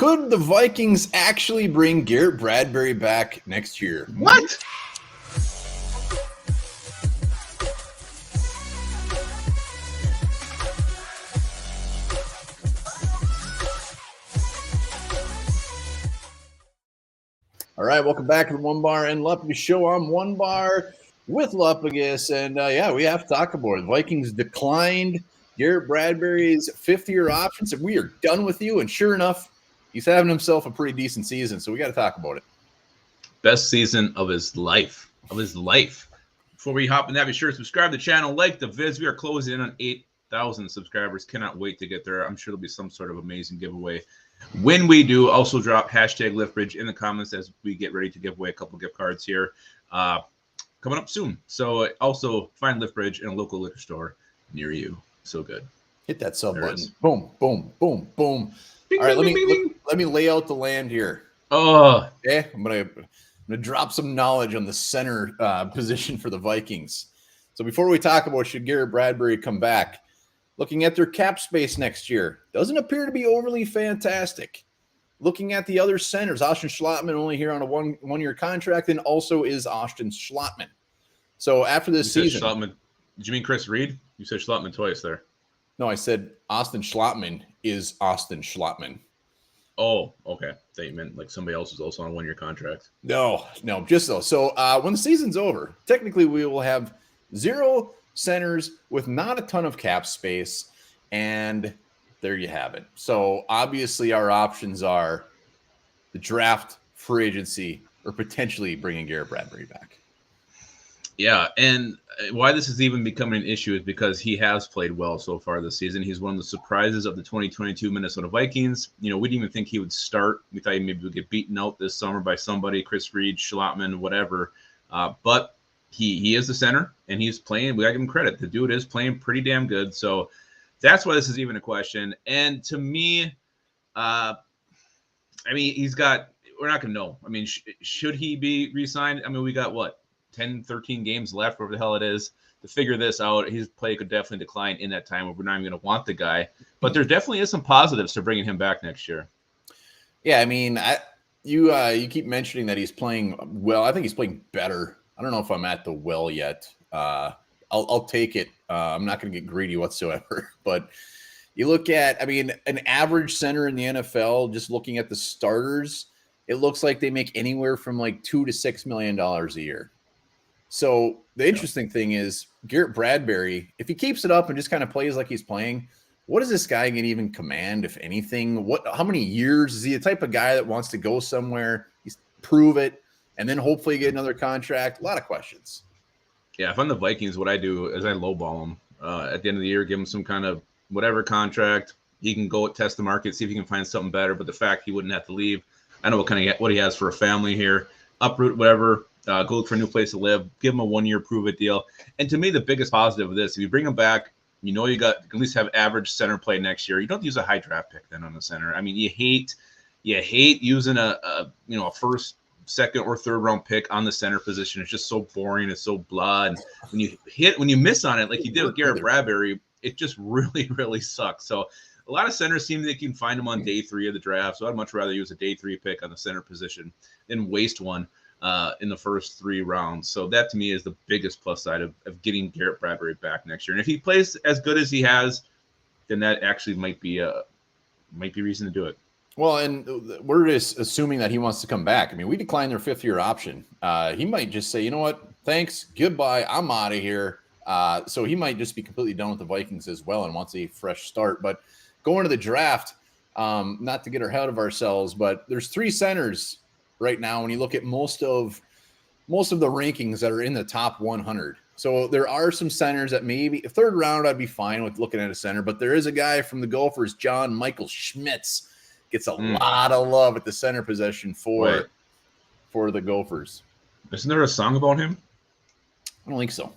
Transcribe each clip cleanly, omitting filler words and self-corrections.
Could the Vikings actually bring Garrett Bradbury back next year? What? All right, welcome back to the Onebar and Lupagus show. I'm Onebar with Lupagus, and we have to talk about it. The Vikings declined Garrett Bradbury's fifth-year options, and we are done with you. And sure enough, he's having himself a pretty decent season, so we got to talk about it. Best season of his life. Before we hop in that, be sure to subscribe to the channel, like the vids. We are closing in on 8,000 subscribers. Cannot wait to get there. I'm sure there'll be some sort of amazing giveaway. When we do, also drop hashtag LiftBridge in the comments as we get ready to give away a couple gift cards here coming up soon. So also find LiftBridge in a local liquor store near you. So good. Hit that sub button. Boom, boom, boom, boom. Bing, all right, bing, let me lay out the land here. Oh, okay. I'm gonna drop some knowledge on the center position for the Vikings. So before we talk about should Garrett Bradbury come back, looking at their cap space next year, doesn't appear to be overly fantastic. Looking at the other centers, Austin Schlottman only here on a one-year contract, and also is Austin Schlottman. So after this season, Schlottman. Did you mean Chris Reed? You said Schlottman twice there. No, I said Austin Schlottman is Austin Schlottman. Oh, okay. I thought you meant like somebody else is also on a one-year contract. No, just so. So when the season's over, technically we will have 0 centers with not a ton of cap space, and there you have it. So obviously our options are the draft, free agency, or potentially bringing Garrett Bradbury back. Yeah, and why this is even becoming an issue is because he has played well so far this season. He's one of the surprises of the 2022 Minnesota Vikings. You know, we didn't even think he would start. We thought he maybe would get beaten out this summer by somebody, Chris Reed, Schlottman, whatever. But he is the center, and he's playing. We got to give him credit. The dude is playing pretty damn good. So that's why this is even a question. And to me, I mean, we're not going to know. I mean, should he be re-signed? I mean, we got what? 10, 13 games left, whatever the hell it is, to figure this out. His play could definitely decline in that time where we're not even going to want the guy. But there definitely is some positives to bringing him back next year. Yeah, I mean, you keep mentioning that he's playing well. I think he's playing better. I don't know if I'm at the well yet. I'll take it. I'm not going to get greedy whatsoever. But you look at, I mean, an average center in the NFL, just looking at the starters, it looks like they make anywhere from like $2 to $6 million a year. So the interesting thing is Garrett Bradbury, if he keeps it up and just kind of plays like he's playing, what is this guy going to even command, if anything? How many years? Is he the type of guy that wants to go somewhere, prove it, and then hopefully get another contract? A lot of questions. Yeah, if I'm the Vikings, what I do is I lowball him. At the end of the year, give him some kind of whatever contract. He can go test the market, see if he can find something better. But the fact he wouldn't have to leave, I know what he has for a family here. Uproot whatever. Go look for a new place to live, give him a 1-year prove-it deal. And to me, the biggest positive of this, if you bring him back, you know you can at least have average center play next year. You don't use a high draft pick then on the center. I mean, you hate using a first, second, or third round pick on the center position. It's just so boring. It's so blah. And when you miss on it, like you did with Garrett Bradbury, it just really, really sucks. So a lot of centers seem they can find them on day 3 of the draft. So I'd much rather use a day 3 pick on the center position than waste one in the first 3 rounds. So that to me is the biggest plus side of getting Garrett Bradbury back next year. And if he plays as good as he has, then that actually might be reason to do it. Well, and we're just assuming that he wants to come back. I mean, we declined their 5th-year option. He might just say, you know what, thanks, goodbye, I'm out of here. So he might just be completely done with the Vikings as well and wants a fresh start. But going to the draft, not to get ahead of ourselves, but there's 3 centers right now when you look at most of the rankings that are in the top 100. So there are some centers that maybe 3rd round I'd be fine with looking at a center, but there is a guy from the Gophers, John Michael Schmitz, gets a lot of love at the center position for the Gophers. Isn't there a song about him? I don't think so.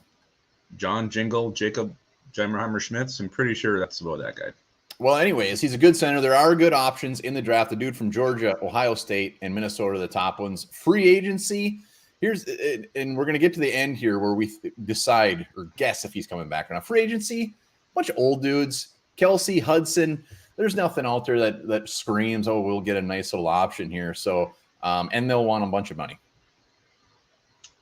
John Jingle, Jacob Jimmerheimer Schmitz. I'm pretty sure that's about that guy. Well, anyways, he's a good center. There are good options in the draft. The dude from Georgia, Ohio State, and Minnesota are the top ones. Free agency. And we're going to get to the end here where we decide or guess if he's coming back or not. Free agency, bunch of old dudes. Kelsey, Hudson, there's nothing out there that screams, oh, we'll get a nice little option here. So, and they'll want a bunch of money.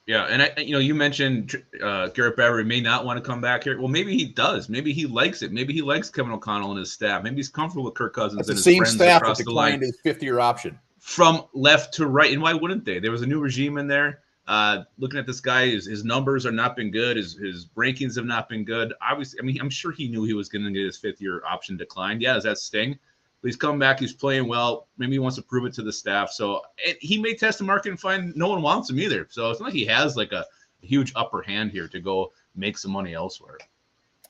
Yeah, and you mentioned Garrett Bradbury may not want to come back here. Well, maybe he does. Maybe he likes it. Maybe he likes Kevin O'Connell and his staff. Maybe he's comfortable with Kirk Cousins and his friends across the line. His fifth-year option from left to right, and why wouldn't they? There was a new regime in there. Looking at this guy, his numbers have not been good. His rankings have not been good. Obviously, I mean, I'm sure he knew he was going to get his 5th-year option declined. Yeah, does that sting? But he's come back. He's playing well. Maybe he wants to prove it to the staff. So he may test the market and find no one wants him either. So it's not like he has like a huge upper hand here to go make some money elsewhere.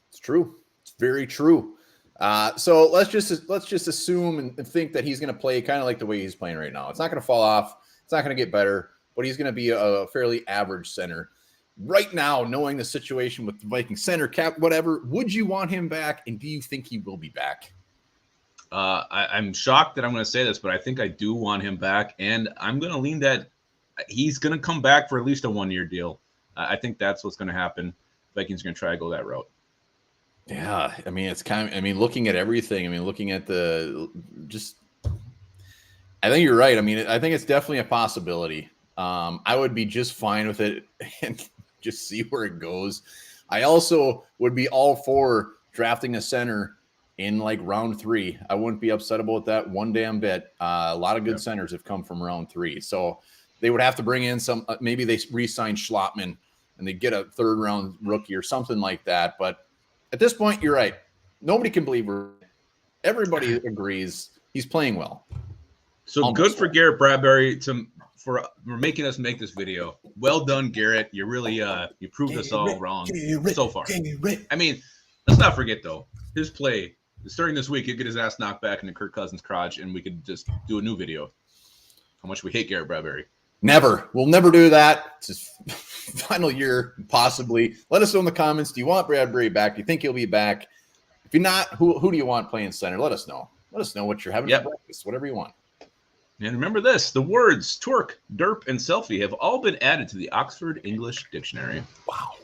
It's true. It's very true. So let's just assume and think that he's going to play kind of like the way he's playing right now. It's not going to fall off. It's not going to get better, but he's going to be a fairly average center. Right now, knowing the situation with the Vikings center cap, whatever, would you want him back? And do you think he will be back? I'm shocked that I'm going to say this, but I think I do want him back. And I'm going to lean that he's going to come back for at least a 1-year deal. I think that's what's going to happen. Vikings are going to try to go that route. Yeah, I mean, it's looking at everything. I mean, looking at I think you're right. I mean, I think it's definitely a possibility. I would be just fine with it and just see where it goes. I also would be all for drafting a center in like round 3. I wouldn't be upset about that one damn bit. A lot of good centers have come from round 3. So they would have to bring in some, maybe they re-sign Schlottman and they get a 3rd-round rookie or something like that. But at this point, you're right. Nobody can believe her. Everybody agrees he's playing well. So almost good for Garrett Bradbury for making us make this video. Well done, Garrett. You really you proved us all wrong so far. I mean, let's not forget though, his play starting this week, he'll get his ass knocked back into Kirk Cousins' crotch, and we could just do a new video. How much we hate Garrett Bradbury. Never. We'll never do that. It's his final year, possibly. Let us know in the comments. Do you want Bradbury back? Do you think he'll be back? If you're not, who do you want playing center? Let us know. Let us know what you're having for breakfast, whatever you want. And remember this, the words twerk, derp, and selfie have all been added to the Oxford English Dictionary. Wow.